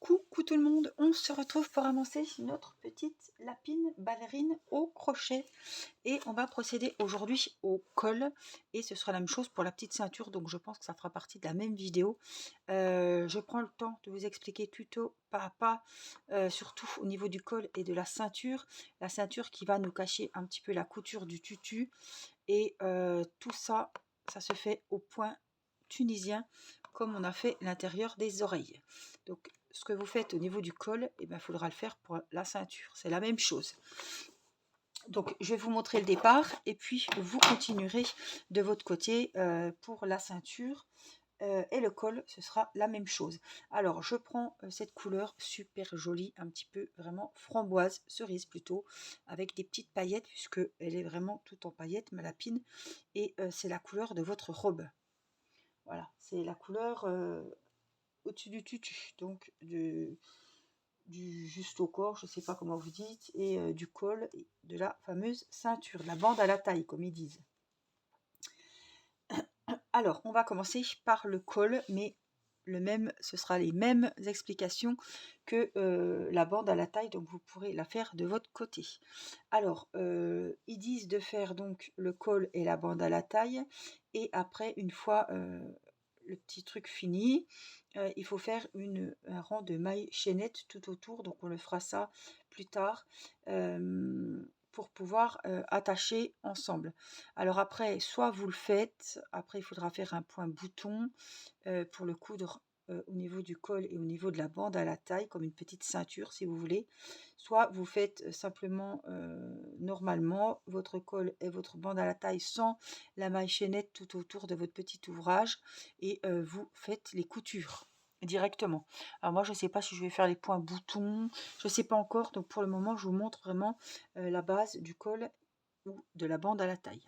Coucou tout le monde, on se retrouve pour avancer notre petite lapine ballerine au crochet et on va procéder aujourd'hui au col et ce sera la même chose pour la petite ceinture, donc je pense que ça fera partie de la même vidéo. Je prends le temps de vous expliquer tuto pas à pas, surtout au niveau du col et de la ceinture qui va nous cacher un petit peu la couture du tutu et tout ça, ça se fait au point tunisien comme on a fait l'intérieur des oreilles. Donc ce que vous faites au niveau du col, il faudra le faire pour la ceinture, c'est la même chose. Donc je vais vous montrer le départ et puis vous continuerez de votre côté pour la ceinture. Et le col, ce sera la même chose. Alors je prends cette couleur super jolie, un petit peu vraiment framboise, cerise plutôt, avec des petites paillettes, puisque elle est vraiment toute en paillettes, ma lapine, et c'est la couleur de votre robe. Voilà, c'est la couleur au-dessus du tutu, donc du juste au corps, je ne sais pas comment vous dites, et du col, de la fameuse ceinture, la bande à la taille, comme ils disent. Alors, on va commencer par le col, mais ce sera les mêmes explications que la bande à la taille, donc vous pourrez la faire de votre côté. Alors, ils disent de faire donc le col et la bande à la taille, et après, une fois le petit truc fini, il faut faire un rang de mailles chaînettes tout autour, donc on le fera ça plus tard. Pour pouvoir attacher ensemble. Alors après, soit vous le faites, après il faudra faire un point bouton pour le coudre au niveau du col et au niveau de la bande à la taille, comme une petite ceinture si vous voulez. Soit vous faites simplement normalement votre col et votre bande à la taille sans la maille chaînette tout autour de votre petit ouvrage et vous faites les coutures directement. Alors moi je ne sais pas si je vais faire les points boutons, je ne sais pas encore, donc pour le moment je vous montre vraiment la base du col ou de la bande à la taille.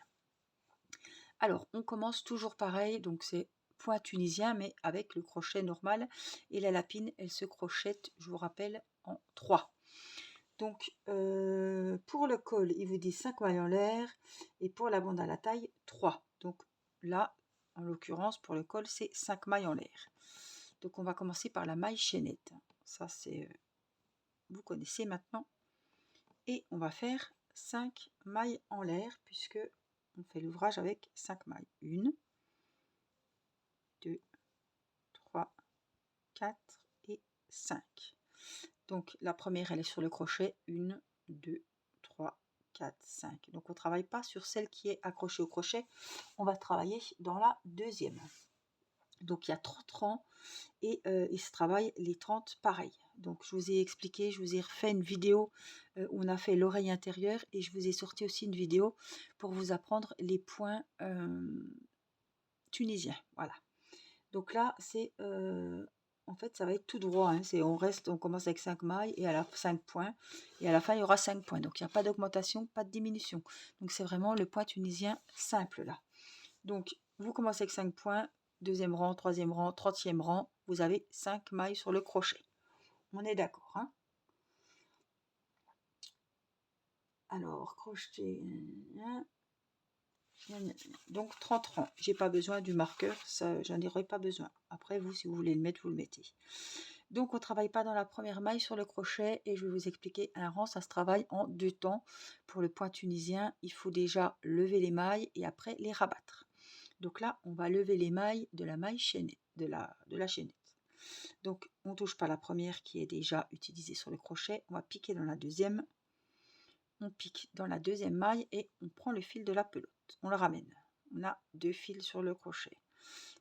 Alors on commence toujours pareil, donc c'est point tunisien mais avec le crochet normal et la lapine elle se crochette, je vous rappelle, en 3. Donc pour le col il vous dit 5 mailles en l'air et pour la bande à la taille 3. Donc là en l'occurrence pour le col c'est 5 mailles en l'air. Donc on va commencer par la maille chaînette, ça c'est vous connaissez maintenant, et on va faire 5 mailles en l'air puisque on fait l'ouvrage avec 5 mailles. 1, 2, 3, 4 et 5. Donc la première elle est sur le crochet, 1, 2, 3, 4, 5. Donc on ne travaille pas sur celle qui est accrochée au crochet, on va travailler dans la deuxième. Donc il y a 30 rangs et il se travaille les 30 pareil. Donc je vous ai expliqué, je vous ai refait une vidéo où on a fait l'oreille intérieure et je vous ai sorti aussi une vidéo pour vous apprendre les points tunisiens. Voilà. Donc là c'est en fait ça va être tout droit, hein. On commence avec 5 mailles et à la 5 points et à la fin il y aura 5 points. Donc il n'y a pas d'augmentation, pas de diminution. Donc c'est vraiment le point tunisien simple là. Donc vous commencez avec 5 points, deuxième rang, troisième rang, 30e rang, vous avez 5 mailles sur le crochet. On est d'accord, hein? Alors, crochet, donc 30 rangs. J'ai pas besoin du marqueur, ça, j'en aurai pas besoin. Après, vous, si vous voulez le mettre, vous le mettez. Donc, on travaille pas dans la première maille sur le crochet et je vais vous expliquer un rang, ça se travaille en 2 temps. Pour le point tunisien, il faut déjà lever les mailles et après les rabattre. Donc là, on va lever les mailles de la maille chaînette, de la chaînette. Donc, on ne touche pas la première qui est déjà utilisée sur le crochet. On va piquer dans la deuxième. On pique dans la deuxième maille et on prend le fil de la pelote. On le ramène. On a 2 fils sur le crochet.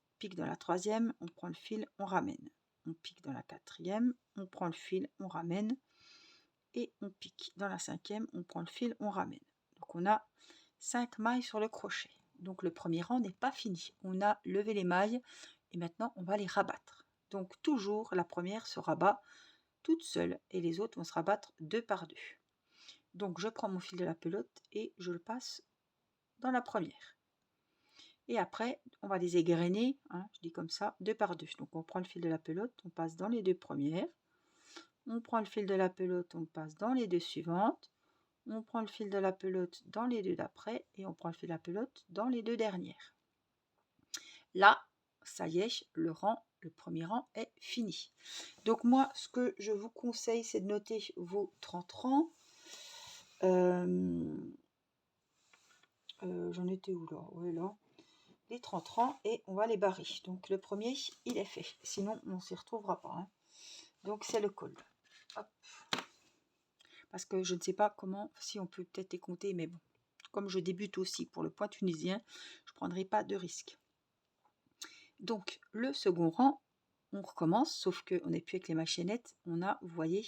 On pique dans la troisième, on prend le fil, on ramène. On pique dans la quatrième, on prend le fil, on ramène. Et on pique dans la cinquième, on prend le fil, on ramène. Donc, on a 5 mailles sur le crochet. Donc le premier rang n'est pas fini. On a levé les mailles et maintenant on va les rabattre. Donc toujours la première se rabat toute seule et les autres vont se rabattre 2 par 2. Donc je prends mon fil de la pelote et je le passe dans la première. Et après on va les égrener, hein, je dis comme ça, 2 par 2. Donc on prend le fil de la pelote, on passe dans les 2 premières. On prend le fil de la pelote, on passe dans les 2 suivantes. On prend le fil de la pelote dans les 2 d'après et on prend le fil de la pelote dans les 2 dernières. Là, ça y est, le rang le premier rang est fini. Donc moi, ce que je vous conseille, c'est de noter vos 30 rangs. J'en étais où là? Ouais, là. Les 30 rangs et on va les barrer. Donc le premier, il est fait. Sinon, on ne s'y retrouvera pas. Hein. Donc c'est le col. Hop. Parce que je ne sais pas comment, si on peut peut-être les compter, mais bon. Comme je débute aussi pour le point tunisien, je ne prendrai pas de risque. Donc le second rang, on recommence, sauf qu'on n'est plus avec les machaînettes. On a, vous voyez,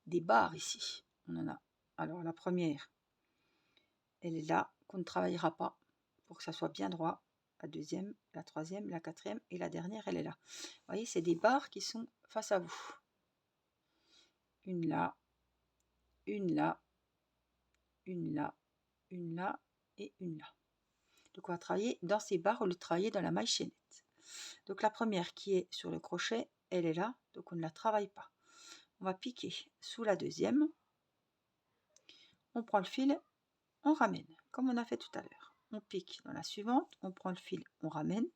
des barres ici. On en a. Alors la première, elle est là, qu'on ne travaillera pas pour que ça soit bien droit. La deuxième, la troisième, la quatrième et la dernière, elle est là. Vous voyez, c'est des barres qui sont face à vous. Une là, une là, une là, une là et une là. Donc on va travailler dans ces barres au lieu de travailler dans la maille chaînette. Donc la première qui est sur le crochet, elle est là, donc on ne la travaille pas. On va piquer sous la deuxième. On prend le fil, on ramène, comme on a fait tout à l'heure. On pique dans la suivante, on prend le fil, on ramène.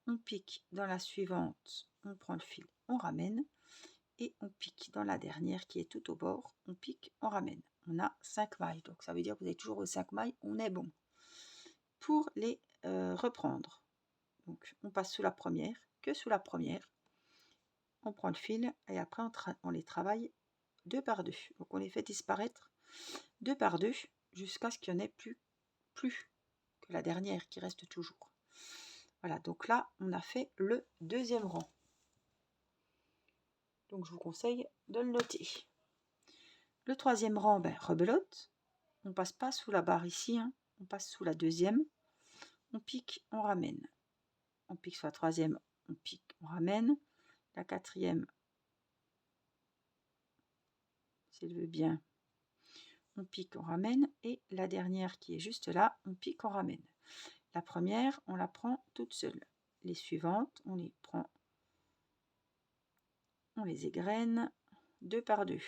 On pique dans la suivante, on prend le fil, on ramène. Et on pique dans la dernière qui est tout au bord, on pique, on ramène. On a 5 mailles, donc ça veut dire que vous avez toujours aux 5 mailles, on est bon. Pour les reprendre, donc on passe sous la première, que sous la première, on prend le fil et après on les travaille 2 par 2. Donc on les fait disparaître 2 par 2 jusqu'à ce qu'il n'y en ait plus que la dernière qui reste toujours. Voilà, donc là on a fait le deuxième rang. Donc je vous conseille de le noter. Le troisième rang, ben, rebelote. On passe pas sous la barre ici, hein. On passe sous la deuxième. On pique, on ramène. On pique sur la troisième, on pique, on ramène. La quatrième, si elle veut bien, on pique, on ramène. Et la dernière qui est juste là, on pique, on ramène. La première, on la prend toute seule. Les suivantes, on les prend, on les égrène 2 par 2.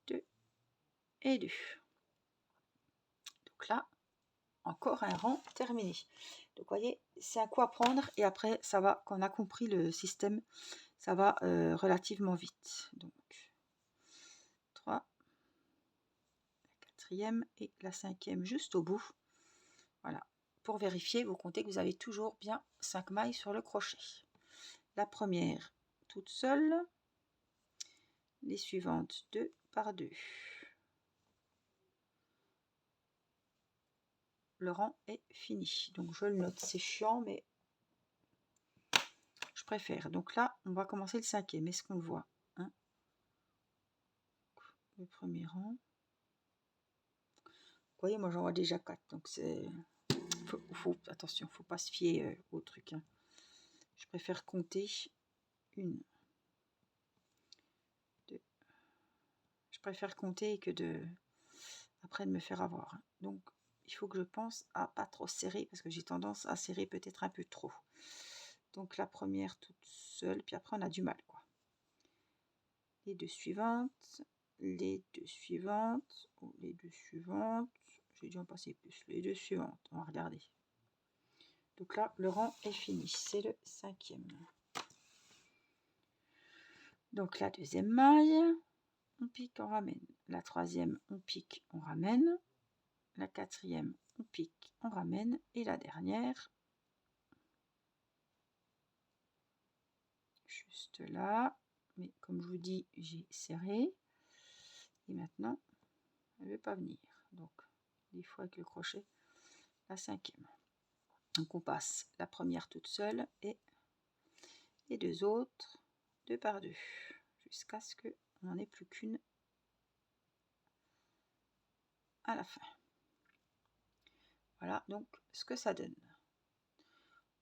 2 et 2. Donc là, encore un rang terminé. Donc vous voyez, c'est un coup à prendre et après ça va, quand on a compris le système, ça va relativement vite. Donc 3, la quatrième et la cinquième juste au bout. Voilà. Pour vérifier, vous comptez que vous avez toujours bien 5 mailles sur le crochet. La première toute seule, les suivantes 2 par 2. Le rang est fini. Donc je le note, c'est chiant, mais je préfère. Donc là, on va commencer le cinquième. Est-ce qu'on le voit, hein? Le premier rang. Vous voyez, moi j'en vois déjà 4. Donc c'est... attention, faut pas se fier au truc. Hein. Je préfère compter 1, 2. Je préfère compter que de... après de me faire avoir. Hein. Donc il faut que je pense à pas trop serrer parce que j'ai tendance à serrer peut-être un peu trop. Donc la première toute seule, puis après on a du mal, quoi. Les deux suivantes, les deux suivantes, ou les deux suivantes. J'ai dû en passer plus. Les deux suivantes, on va regarder. Donc là, le rang est fini. C'est le cinquième. Donc la deuxième maille, on pique, on ramène. La troisième, on pique, on ramène. La quatrième, on pique, on ramène. Et la dernière, juste là. Mais comme je vous dis, j'ai serré. Et maintenant, elle ne veut pas venir. Donc, des fois avec le crochet, la cinquième. Donc on passe la première toute seule et les deux autres 2 par 2 jusqu'à ce qu'on n'en ait plus qu'une à la fin. Voilà donc ce que ça donne.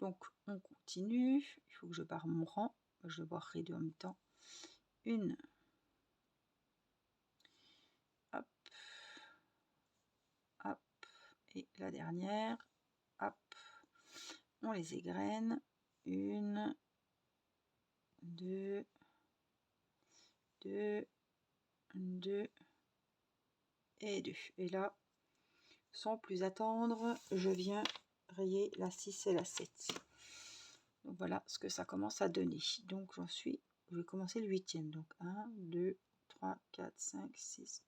Donc on continue. Il faut que je barre mon rang. Je barrerai deux en même temps. Une. Hop. Hop. Et la dernière. Hop. On les égrène. 1, 2, 2, 2 et 2. Et là, sans plus attendre, je viens rayer la 6 et la 7. Donc voilà ce que ça commence à donner. Donc je vais commencer le 8e. Donc 1, 2, 3, 4, 5, 6.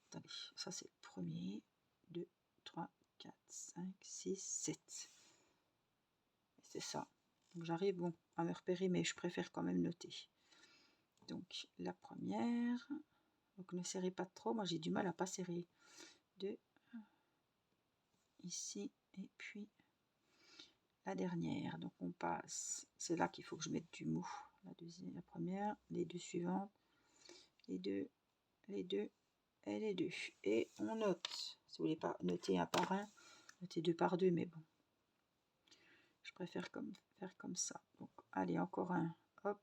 Attendez, ça c'est le premier. 2, 3, 4, 5, 6, 7. C'est ça. Donc j'arrive bon à me repérer, mais je préfère quand même noter. Donc la première. Donc ne serrez pas trop, moi j'ai du mal à pas serrer. 2, ici, et puis la dernière. Donc on passe, c'est là qu'il faut que je mette du mou. La deuxième, la première, les deux suivantes, les deux et les deux. Et on note. Si vous voulez pas noter un par un, notez deux par deux, mais bon. Je préfère faire comme ça. Donc allez, encore un. Hop.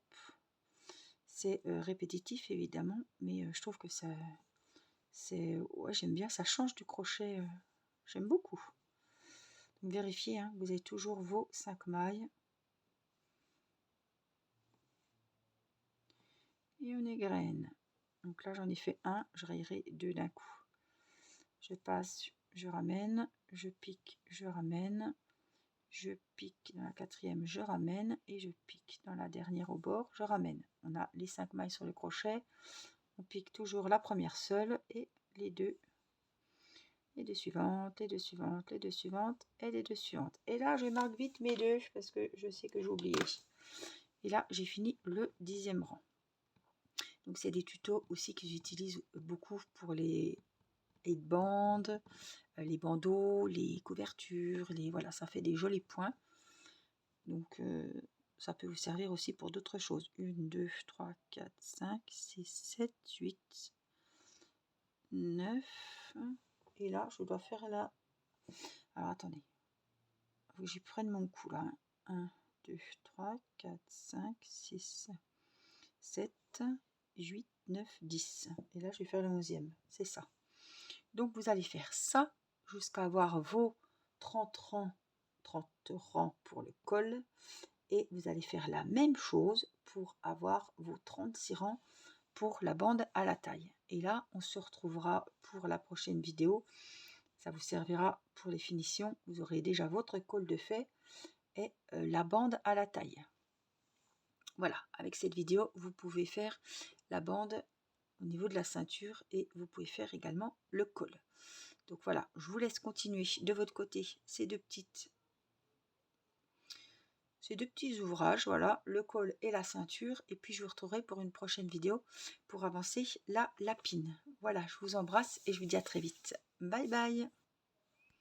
C'est répétitif évidemment, mais je trouve que ça, ouais, j'aime bien, ça change du crochet. J'aime beaucoup. Donc vérifiez, hein, vous avez toujours vos 5 mailles. Et on égrène. Donc là j'en ai fait un, je rayerai deux d'un coup. Je passe, je ramène, je pique, je ramène, je pique dans la quatrième, je ramène et je pique dans la dernière au bord, je ramène. On a les 5 mailles sur le crochet, on pique toujours la première seule et les deux suivantes, les deux suivantes, les deux suivantes et les deux suivantes. Et là je marque vite mes deux parce que je sais que j'ai oublié. Et là j'ai fini le 10e rang. Donc c'est des tutos aussi que j'utilise beaucoup pour les bandes, les bandeaux, les couvertures, voilà, ça fait des jolis points. Donc ça peut vous servir aussi pour d'autres choses. 1, 2, 3, 4, 5, 6, 7, 8, 9. Et là, je dois faire là. Alors attendez. Il faut que j'y prenne mon coup là. 1, 2, 3, 4, 5, 6, 7, 8, 9, 10. Et là, je vais faire le 11e. C'est ça. Donc, vous allez faire ça jusqu'à avoir vos 30 rangs pour le col. Et vous allez faire la même chose pour avoir vos 36 rangs pour la bande à la taille. Et là, on se retrouvera pour la prochaine vidéo. Ça vous servira pour les finitions. Vous aurez déjà votre col de fait et la bande à la taille. Voilà, avec cette vidéo, vous pouvez faire la bande au niveau de la ceinture et vous pouvez faire également le col. Donc voilà, je vous laisse continuer de votre côté ces deux petits ouvrages, voilà, le col et la ceinture, et puis je vous retrouverai pour une prochaine vidéo pour avancer la lapine. Voilà, je vous embrasse et je vous dis à très vite. Bye bye.